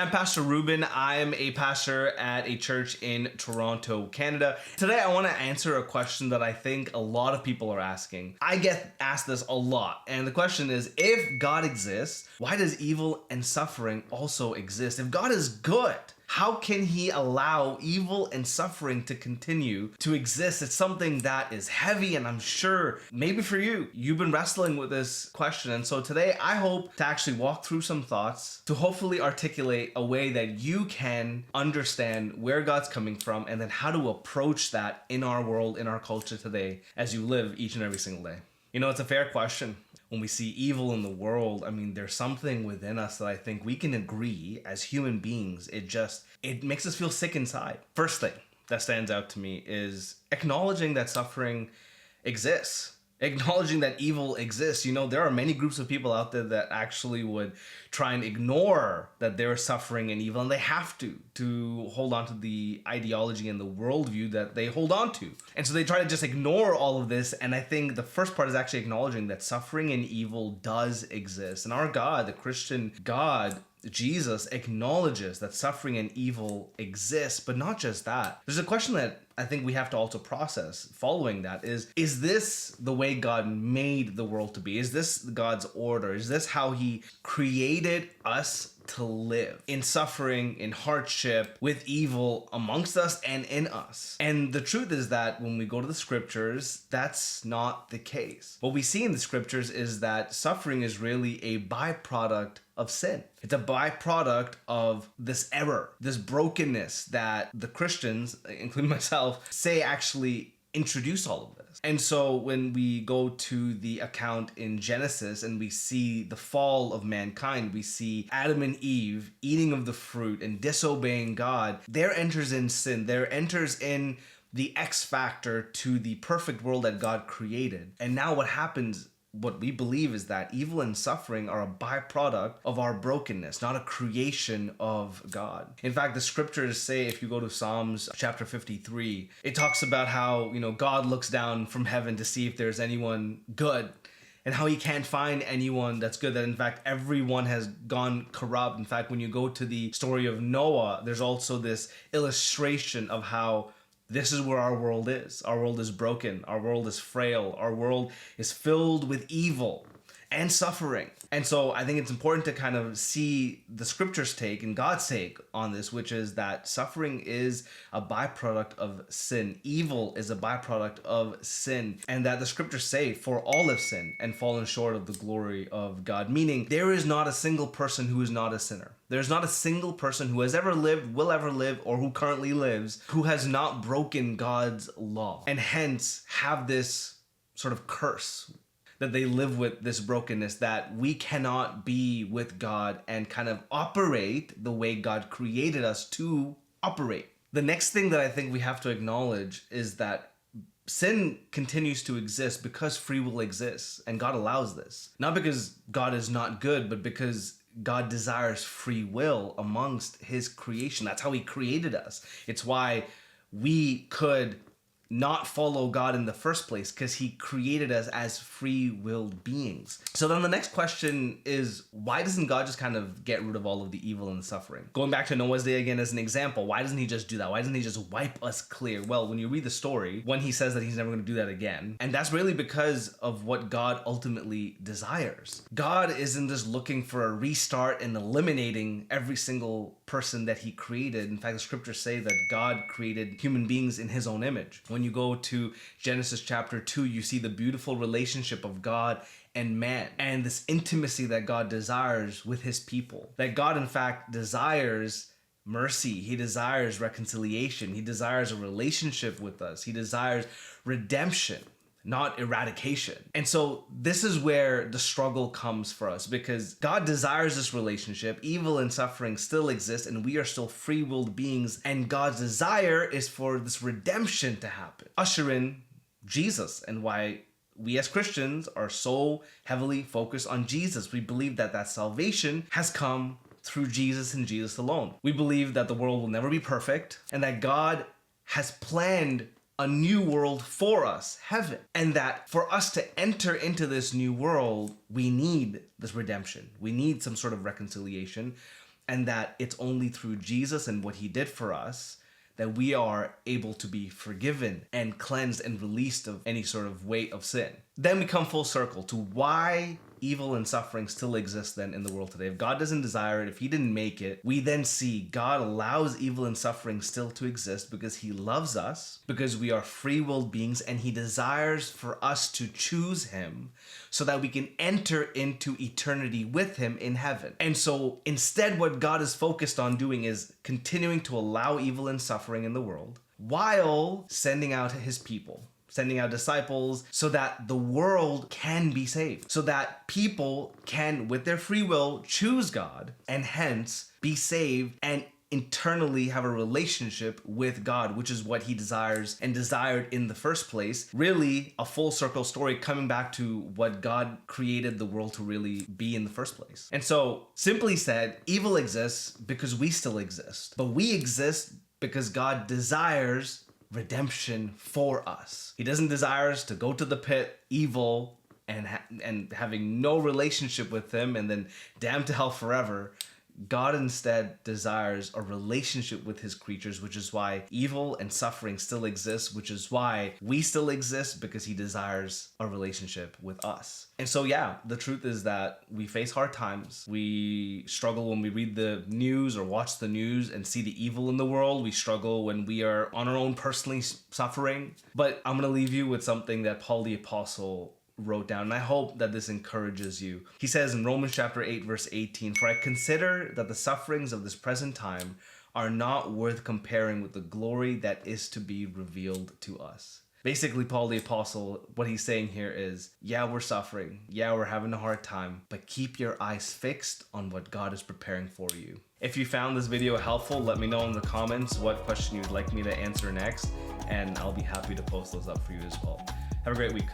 I'm Pastor Reuben. I'm a pastor at a church in Toronto, Canada. Today, I want to answer a question that I think a lot of people are asking. I get asked this a lot, and the question is, if God exists, why does evil and suffering also exist? If God is good, how can he allow evil and suffering to continue to exist? It's something that is heavy, and I'm sure maybe for you, you've been wrestling with this question. And so today I hope to actually walk through some thoughts to hopefully articulate a way that you can understand where God's coming from and then how to approach that in our world, in our culture today as you live each and every single day. You know, it's a fair question. When we see evil in the world, I mean, there's something within us that I think we can agree as human beings. It makes us feel sick inside. First thing that stands out to me is acknowledging that suffering exists. Acknowledging that evil exists. You know, there are many groups of people out there that actually would try and ignore that they're suffering and evil, and they have to hold on to the ideology and the worldview that they hold on to. And so they try to just ignore all of this, and I think the first part is actually acknowledging that suffering and evil does exist. And our God, the Christian God, Jesus, acknowledges that suffering and evil exists, but not just that. There's a question that I think we have to also process following that is this the way God made the world to be? Is this God's order? Is this how he created us to live? In suffering, in hardship, with evil amongst us and in us. And the truth is that when we go to the scriptures, that's not the case. What we see in the scriptures is that suffering is really a byproduct of sin. It's a byproduct of this error, this brokenness that the Christians, including myself, say actually introduce all of this. And so when we go to the account in Genesis and we see the fall of mankind, we see Adam and Eve eating of the fruit and disobeying God, there enters in sin, there enters in the X factor to the perfect world that God created. And now what happens, what we believe is that evil and suffering are a byproduct of our brokenness, not a creation of God. In fact, the scriptures say, if you go to Psalms chapter 53, it talks about how, God looks down from heaven to see if there's anyone good and how he can't find anyone that's good, that in fact everyone has gone corrupt. In fact, when you go to the story of Noah, there's also this illustration of how this is where our world is. Our world is broken. Our world is frail. Our world is filled with evil and suffering. And so I think it's important to kind of see the scriptures' take and God's take on this, which is that suffering is a byproduct of sin. Evil is a byproduct of sin. And that the scriptures say, for all have sinned and fallen short of the glory of God. Meaning there is not a single person who is not a sinner. There's not a single person who has ever lived, will ever live, or who currently lives who has not broken God's law. And hence have this sort of curse that they live with, this brokenness, that we cannot be with God and kind of operate the way God created us to operate. The next thing that I think we have to acknowledge is that sin continues to exist because free will exists, and God allows this. Not because God is not good, but because God desires free will amongst his creation. That's how he created us. It's why we could not follow God in the first place, because he created us as free-willed beings. So then the next question is, why doesn't God just kind of get rid of all of the evil and suffering? Going back to Noah's day again as an example, why doesn't he just do that? Why doesn't he just wipe us clear? Well, when you read the story, when he says that he's never going to do that again, and that's really because of what God ultimately desires. God isn't just looking for a restart and eliminating every single person that he created. In fact, the scriptures say that God created human beings in his own image. When you go to Genesis chapter 2, you see the beautiful relationship of God and man, and this intimacy that God desires with his people. That God, in fact, desires mercy. He desires reconciliation. He desires a relationship with us. He desires redemption, not eradication. And so this is where the struggle comes for us, because God desires this relationship. Evil and suffering still exist, and we are still free-willed beings, and God's desire is for this redemption to happen. Usher in Jesus, and why we as Christians are so heavily focused on Jesus. We believe that salvation has come through Jesus and Jesus alone. We believe that the world will never be perfect, and that God has planned a new world for us, heaven. And that for us to enter into this new world, we need this redemption. We need some sort of reconciliation. and that it's only through Jesus and what he did for us that we are able to be forgiven and cleansed and released of any sort of weight of sin. Then we come full circle to why evil and suffering still exist then in the world today. If God doesn't desire it, if he didn't make it, we then see God allows evil and suffering still to exist because he loves us, because we are free-willed beings, and he desires for us to choose him so that we can enter into eternity with him in heaven. And so instead, what God is focused on doing is continuing to allow evil and suffering in the world while sending out his people, sending out disciples so that the world can be saved, so that people can, with their free will, choose God and hence be saved and internally have a relationship with God, which is what he desires and desired in the first place. Really a full circle story coming back to what God created the world to really be in the first place. And so simply said, evil exists because we still exist, but we exist because God desires redemption for us. He doesn't desire us to go to the pit, evil, and having no relationship with him and then damned to hell forever. God instead desires a relationship with his creatures, which is why evil and suffering still exists, which is why we still exist, because he desires a relationship with us. And so, yeah, the truth is that we face hard times. We struggle when we read the news or watch the news and see the evil in the world. We struggle when we are on our own personally suffering. But I'm going to leave you with something that Paul the Apostle wrote down, and I hope that this encourages you. He says in Romans chapter 8 verse 18, "For I consider that the sufferings of this present time are not worth comparing with the glory that is to be revealed to us." Basically, Paul the Apostle, what he's saying here is, yeah, we're suffering, yeah, we're having a hard time, but keep your eyes fixed on what God is preparing for you. If you found this video helpful, let me know in the comments what question you'd like me to answer next, and I'll be happy to post those up for you as well. Have a great week.